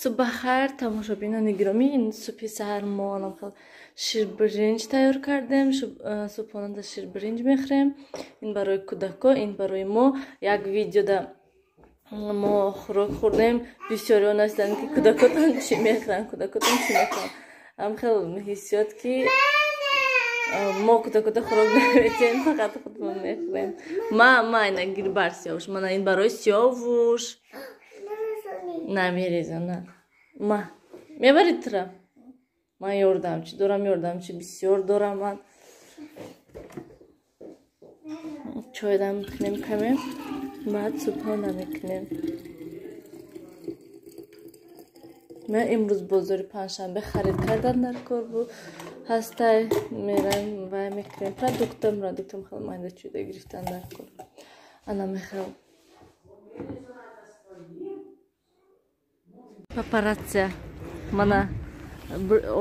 Субахар тамошобинони гиромӣ, ин субҳи саҳар мо аллакай ширбиринҷ тайёр кардем. Субҳонанда ширбиринҷ мехӯрем. Ин барои кӯдакон, ин барои мо. Як видеода мо хӯрок хӯрдем. Бисёре онастанд ки кӯдакотон чӣ мехӯранд, кӯдакотон чӣ мехӯранд. Ам хел ҳиссиёт ки мо кӯдакота хӯрок наметем, фақат худмон мехӯрем. Ма ина гир бар сиёвуш, мана ин барои сиёвуш. Намерезана. Ма мебарид тра? Ман ёрдамчӣ дорам, ёрдамчӣ бисёр дорам ман. Чойдам мекунем каме, баъд субҳона мекунем. Ман имрӯз бозори панҷшанбе харид кардан дар кор буд. Ҳастай мерам ва мекунем продуктам хел майда чӯда гирифтан дар кор. Ана мехел папарация. Мана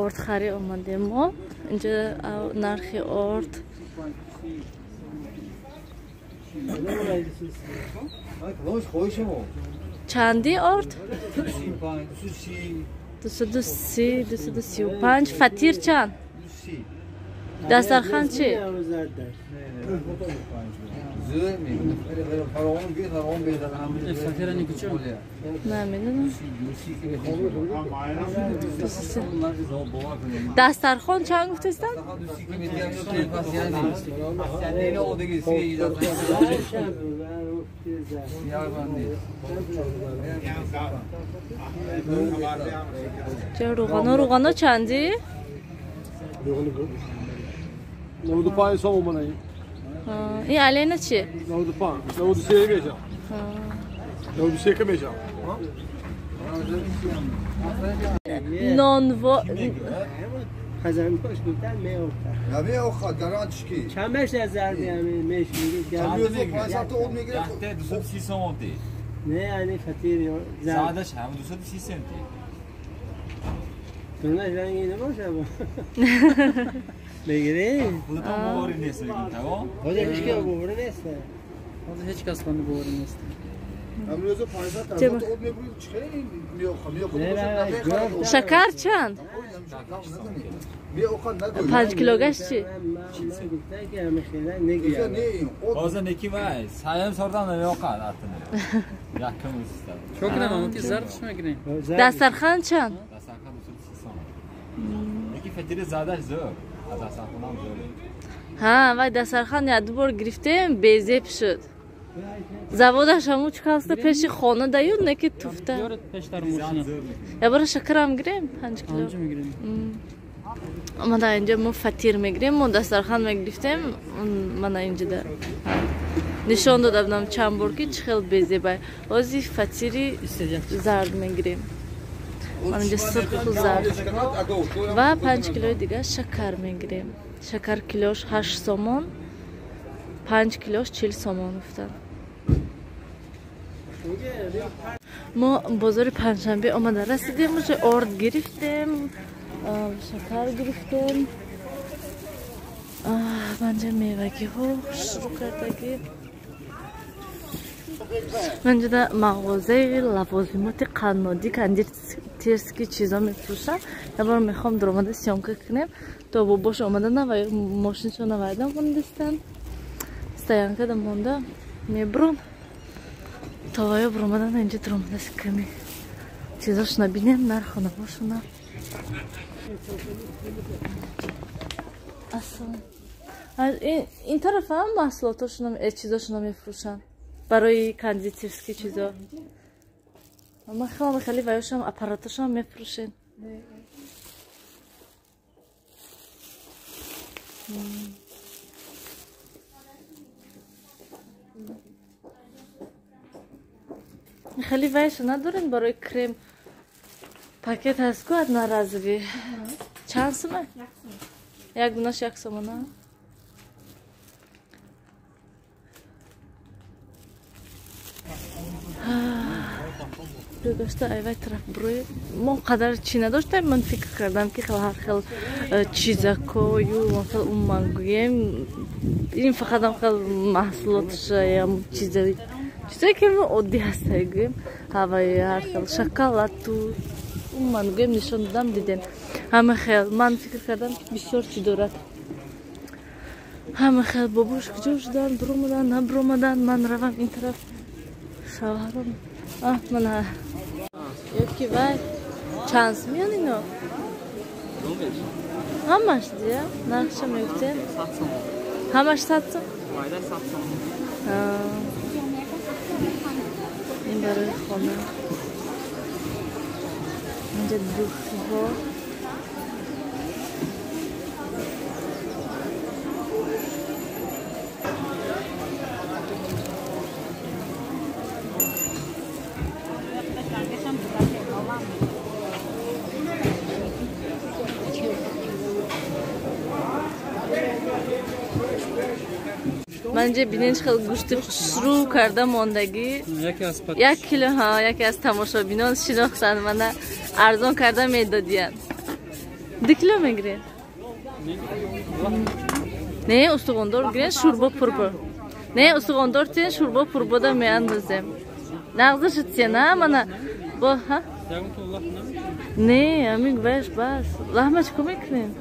орд хари омадем мо. Инҷа нархи орд. Чанди орд? 230, 235. Фатир чанд? Дастархан чӣ? Намедонам. Дастархон чанд гуфтестан? Руғано чанди? 95 сом манай. ин алена чӣ? 95, 93 мешав. 93 мешав. Нонво خزانه‌اش گفتن میافتاد. نمیافتاد گارانتیشکی. چند بهش نظر می‌آمد می‌شنید. چند می‌آمد 500 اون می‌گیره. 230 سم آمده. نه یعنی فطیر یا زادش هم 230 سنتی. دونش رنگی نباشه با. بگیری؟ خودت باوری نیست بگیم تمام. خودت هیچ کی باوری نیست. خودت هیچ کس خود باوری نیست. امروز 500 تا اون می‌برید چه می‌آخه شکر چند؟ 5 کیلوگش چی؟ بازه نکی وای سایم سردم نمی‌آخد اتنه. یکم است. çok ne ama ki zardış mı gireyim? دسترخوان چند؟ دسترخوان 230 سم. یکی فطیر زادش زور. از دسترخوانم زوره. ها وای دسترخوان یاد بار گرفتیم بیزیب شد. заводаш ҳаму чӣ каста пеши хона даю не ки туфта я бара шакарам гирем 5 кило мана инҷа мо фатир мегирем мо дастархан мегирифтем мана инҷада нишон дода будам чанд бор ки чӣ хел безебай ози фатири зард мегирем мана инҷа сирху зард ва 5 килои дига шакар мегирем шакар килош 8 сомон 5 килош 40 сомон гуфтанд мо бозори панҷшанбе омада расидем уже орд гирифтем шакар гирифтем манҷа мевагиҳо шурӯъ кардагӣ манҷада мағозаи лавозимоти қаннодӣ кондитерский чизо мефурӯшанд ябор мехоҳам дуромада сёмка кунем то бобош омада навай мошинашо навайда мондистанд стоянкада монда мебурам тавая буромадан инҷа дуромадаси ками чизошона бинем нархонавошона ин тарафа ҳам маҳсулотошона чизошона мефурӯшанд барои кондитерский чизо ман хеле ваёшам аппаратошам мефурӯшен хеле вайша надорем барои крем пакет ҳастку одноразовӣ чанд сума як дунаш 1 сомона дошта айвай тараф бурои мо қадар чӣ надоштем ман фикр кардам ки ҳар хел чизакою ман гӯем ин фақат хел маҳсулотша ям чизаи چیزایی که عادی هست گویم هوای هر خیل شکلات تو من گویم نشون دادم دیدین همه خیل من فکر کردم بسیار چی دارد همه خیل بابوش کجا شدن برومدن نبرومدن من روم این طرف شوهرم من یکی وای چانس میان اینا همش دیگه نقشه میگفتیم همش ساتسون این برای خونه اینجا دوخی ها منجه بیننج خیلی گوشتی شروع کردم ماندگی یک کیلو ها یکی از تماشا بینان شناختن من ارزان کردم میدادین 2 کیلو میگیرین نه استخوندار گیرین شوربا پربا نه استخوندار تین شوربا پربا دا میاندازیم نغزش تین نه من با ها نه امیگ باش بس لحمه چکو میکنین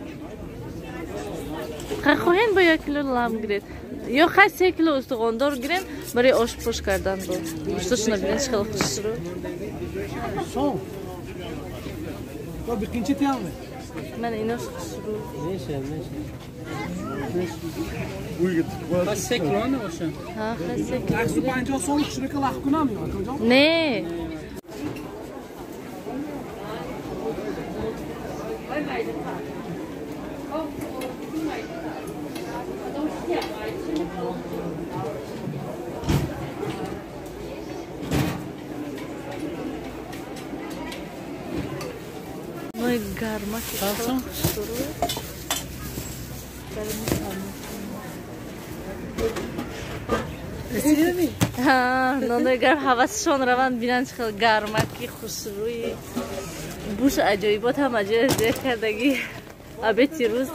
خواهین با 1 کیلو لحم گیرید یا خیلی 3 کیلو استخوندار گیرین برای آشپز کردن با گوشتش نبینید خیلی خوش رو شو تو بقینچی تیامه من ایناش خوش رو میشه بس 3 کیلو نباشه ها خیلی 3 کیلو 150 سال شرکت لخ کنم یا کجا نه گرما که شروع ها نانوی گرم حواسشون روان بینن خیلی گرمکی خوشروی بوش عجایبات هم عجایب زیر کردگی عبیتی روز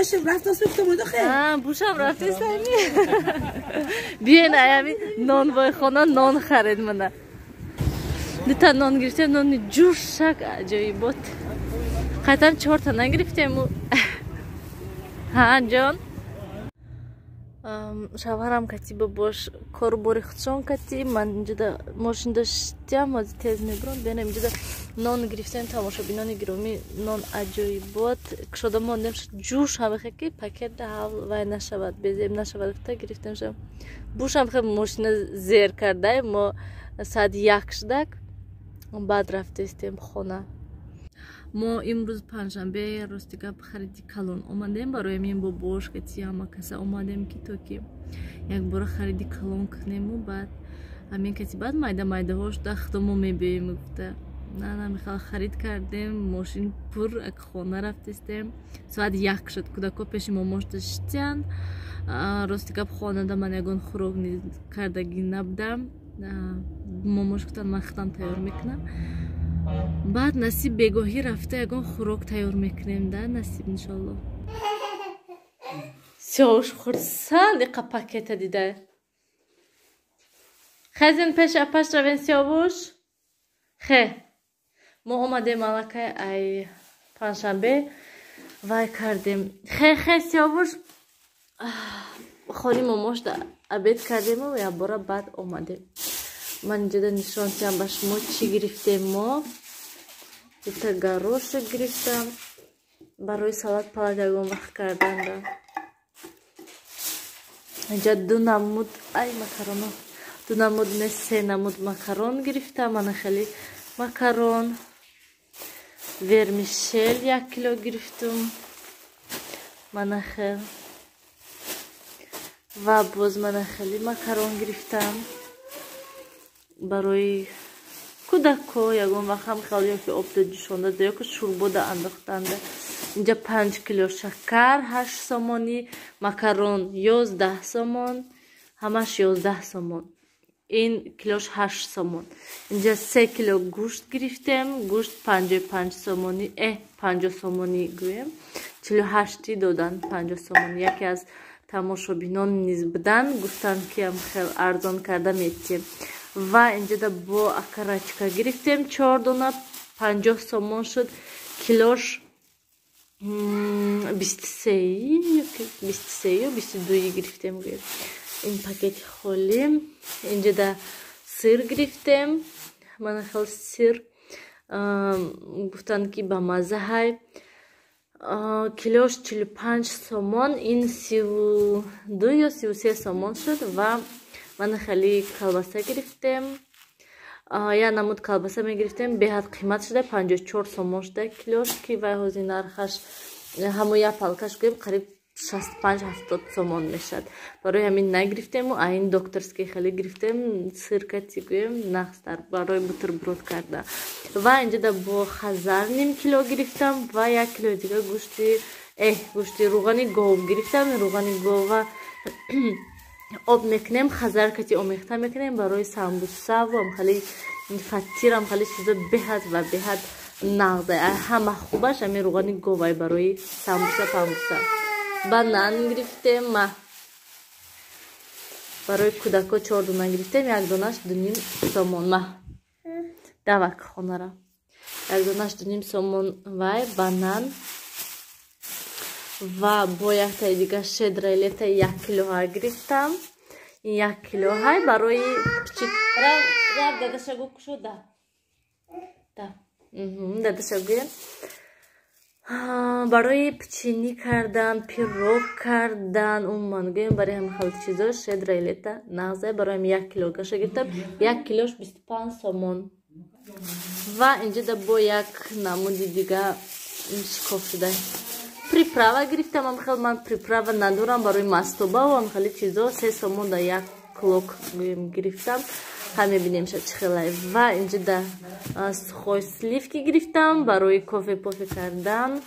بوشم رفت سوخته بوده خیلی بوشم رفتی سمی بیاین ایامی نان بای خانه نان خرید منه دیتا نان گرفتیم نان جور شک عجایبات قطعا 4 تا نگرفتیم ها جان شوهرم کتی باش کارو باری خودشان کتی من اینجا دا ماشین داشتیم از تیز میبرم بینم اینجا دا نان گرفتیم تماشا بینان گرامی نان عجایبات کشاده ماندیم جوش هم خیلی پکت ده حول وای نشود بزیم نشود تا گرفتیم شم بوش هم خیلی ماشین زیر کرده ما ساعت 1 شدک بعد رفته استیم خونه ما امروز پنجشنبه رستگاه خریدی کلون اومدیم برای من با باش کتی همه کسا اومدیم که تو که یک بار خریدی کلون کنیم و بعد همین کتی بعد مایده هاش دختمو میبینیم گفته نه میخواد خرید کردیم ماشین پر اک خونه رفتیم ساعت 1 شد کودکا پیش ماماش داشتن رستگاه خانه دا من یگان خوراک کردگی نبودم ماماش گفتن من خودم تیار میکنم بعد نصیب بگاهی رفته یگان خوراک تیار میکنیم ده نصیب انشالله سیاوش خورسند اقا پاکت دیده خزین پیش اپاش روین سیاوش خه ما اومدیم ملکه ای پنجشنبه وای کردیم خه سیاوش خانی ماماش دا عبید کردیم و یا برا بعد اومدیم من اینجا دا نشان تیم باش ما چی گرفتیم ما دیتا گاروش گرفتم برای سالات پالات یکم وقت کردن دا اینجا 2 نمود ای مکرونه 2 نمود نه 3 نمود مکرون گرفتم من خیلی مکرون ورمیشل 1 کیلو گرفتم من خیلی و باز من خیلی مکرون گرفتم برای کودکو یکم وقت هم خیلی که آب جوشانده ده یا که شوربا ده انداختنده اینجا 5 کیلو شکر 8 سامانی مکرون 11 سامان همش 11 سامان این کیلوش 8 سومون. اینجا 3 کیلو گوشت گرفتم. گوشت 55 سومونی 50 سومونی گویم. 48 دادن 50 سومون. یکی از تماشابینان نیز بدن گفتن که هم خیلی ارزان کرده میتیم. و اینجا دا با اکراچکا گرفتم 4 دونه 50 سومون شد. کیلوش 23 یا 22 گرفتم گویم. این پاکت خالی. اینجا دا سیر گرفتم. من خیلی سیر گفتن که با مزه های. کیلوش 45 سومون. این 32 یا 33 سومون شد. و من خیلی کلباسه گرفتم. یا نمود کلباسه می گرفتم. به حد قیمت شده 54 سومون شده کیلوش که و هزی نرخش همو یا پالکش گویم قریب 65-70 سومون میشد. برای همین نگرفتم و این دکترسکی خیلی گرفتم. سرکتی گویم نقصتر برای بوتربرود کرده. و اینجا دا با 1.5 کیلو گرفتم و 1 کیلو دیگه گوشتی روغنی گوب گرفتم. روغنی گوب آب میکنیم. خزرکتی آمیخته میکنیم برای سامبوسه و هم خیلی فطیر هم خیلی چیزا بهد و بهد نقده. همه خوبش همین روغنی گوبای برای سامبوسه پامبوسه. بانان گرفتم. برای کودکا 4 دونه گرفتم. 1 دونش 2.5 سومون. دوک خونه را 1 دونش 2.5 سومون وای بانان. و با یک تای دیگه شدرلیت 1 کیلو ها گرفتم. این 1 کیلو های برای پچیک رب داده شگو کشو داده شگویم برای پچینی کردن پیروگ کردن اون منگویم برای هم خیلی چیزا شدرلیت نغزه برای هم 1 کیلو گشه گرفتم. 1 کیلوش 25 سومون. و اینجا دا با یک نمودی دیگه شکاف شده приправа گرفتم. من приправа ندارم برای مستوبه و هم خیلی چیزا 3 سومون دا 1 کلوک گرفتم. همه بینیم شد چخیلی. و اینجا دا سخوی سلیفکی گرفتم برای کافه پافه کردن.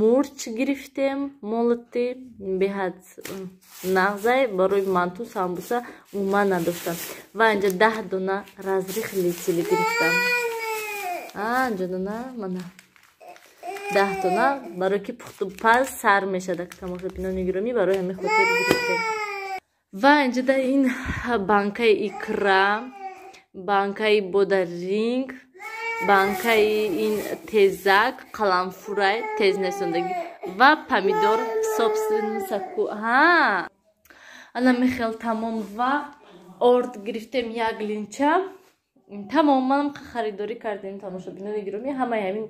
مرچ گرفتم مولتی به حد نغزه برای منتو سامبوسه اوما نداشتم. و اینجا 10 دونه رازریخ لیچیلی گرفتم. اینجا دونه منه 10 دونه برای که پختو پل سر میشه که تماشابینان گرامی برای همه خاطر گرفتم. و اینجا در این بانکای اکرا، بانکای بودرینگ، بانکای این تزک، قلمفورای تز نسوندگی و پامیدور سوبسن سکو. انا میخیل تمام و ارد گرفتم 1 لینچه. تمام منم خریداری کردیم تماشابینان گرامی. همه همین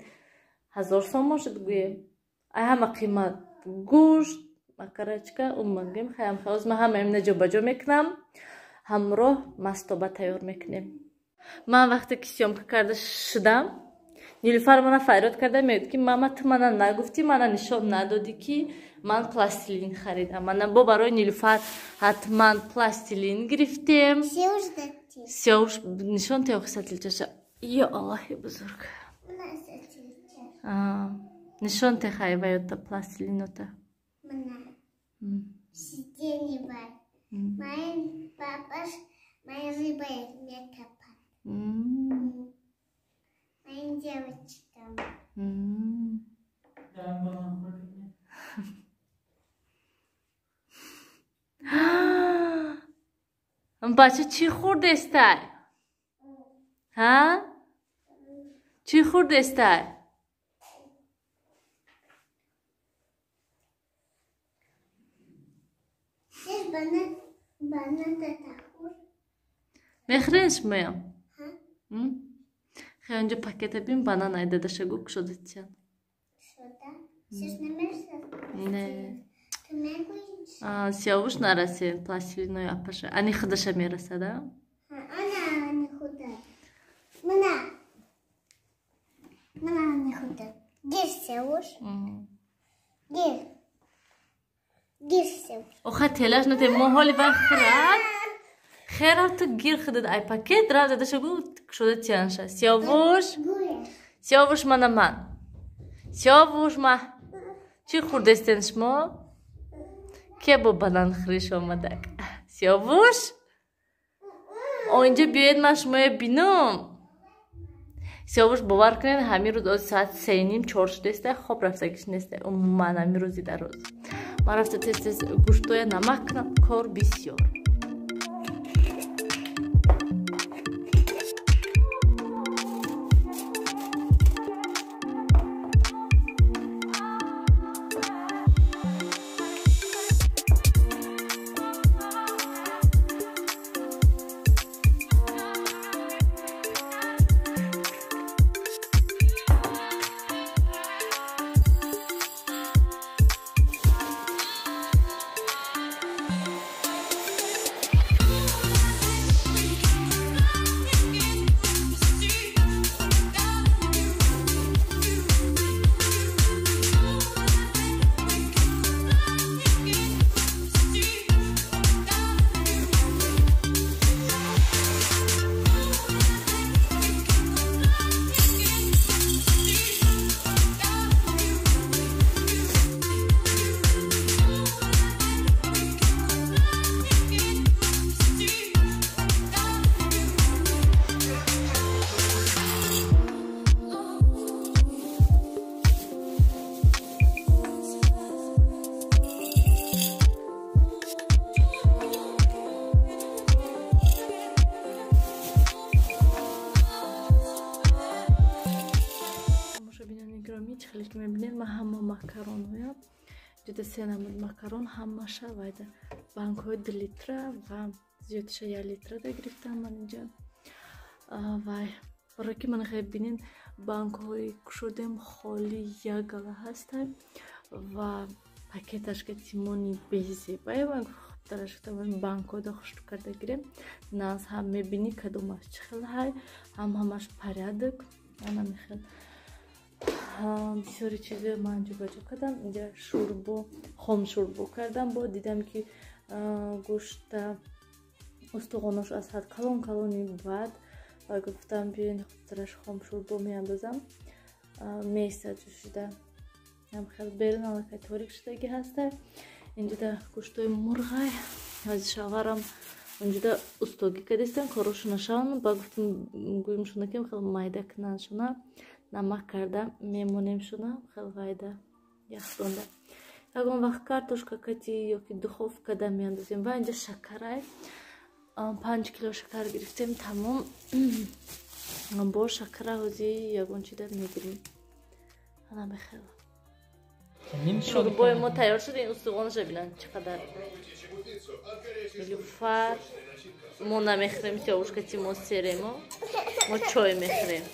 1000 سومون شد گویم. همه قیمت گوشت مکرچکا اومدیم. خیام خواست ما همه امنا جا بجا میکنم. همراه مستوبه تیار میکنیم. من وقتی که سیامکه کرده شدم نیلوفر منو فریاد کرده میگه که ماما تو منو نگفتی منو نشان ندادی که من پلاستیلین خریدم. من با برای نیلوفر حتما پلاستیلین گرفتم. سیاوش نشان تیاخ ستیلچه. یا الله بزرگ. نشان تخای باید تا پلاستیلینو تا. Сиденье бар. Mein Papa, mein ребенок мне копает. Моя девочка. بچه چی خورده استای؟ ها؟ چی خورده استای؟ Bana da takır. Mehrenç miyim? Önce pakete bin bana neyde de şaguk şurada için. Şurada? Siz ne mersiniz? Ne? Tümen koyun. Siyavuş narası plastilino yapışı. Ani xıdaşa merasa da? Ana ani xuda. Mana. Mana ani xuda. Gir siyavuş. Gir. Gir siyavuş. Oxa telaş nete mohali var xırat. خیرم تو گیر خودت ای پاکت را داده شو شده تیانشه سیاوش من سیاوش ما چی خورده استنش ما که با بنان خریش آمده سیاوش Оинҷа биёед ман шуморо бинам. Сиёвуш бовар кунед ҳамин рӯз оз соат 3:30-4 шудааста хоб рафтагиш неста умуман ҳамин рӯзи дароз. Ман рафта тез гӯштоя намак кунам кор бисёр. Чихелик мебинед ман ҳама макаронҳоям ҷуда се намуд макарон ҳамаша вайда банкҳои 2 литра ва зиёдиша 1 литрада гирифтам ман инҷа вай барои ки ман хеле бинед банкҳои кушодем холи як гала ҳастад ва пакеташка тимони безебай банк хубтарашта банкҳода хушру карда гирем наз ҳам мебини кадомаш чихел ҳай ҳамаш порядок ана мехел бисёри чизе ман ҷубаҷо кардам инҷа шӯрбо хом шӯрбо кардам бо дидам ки гӯшта устуғонош аз ҳад калон бад ва гуфтам биёед хубтараш хом шӯрбо меандозам меистад ҷӯшида ам хел берун аллакай торик шудагӣ ҳаста инҷуда гӯштои мурғай аз шаварам инҷуда устогӣ кардистам корошуна шавам ба гуфтам гӯимшуна ким хел майда кунаншуна намак кардам мемонем шуна хел вайда яхдонда ягон вақт картошка кати ёки духовкада меандозем ва инҷа шакарай 5 кило шакар гирифтем тамом бо шакара ҳози ягон чида мегирем ана бехел шӯрбои мо тайёр шуд ин устуғонаша бинан чӣ қадар илуфар мо намехӯрем сиёвушкати мо серемо мо чой мехӯрем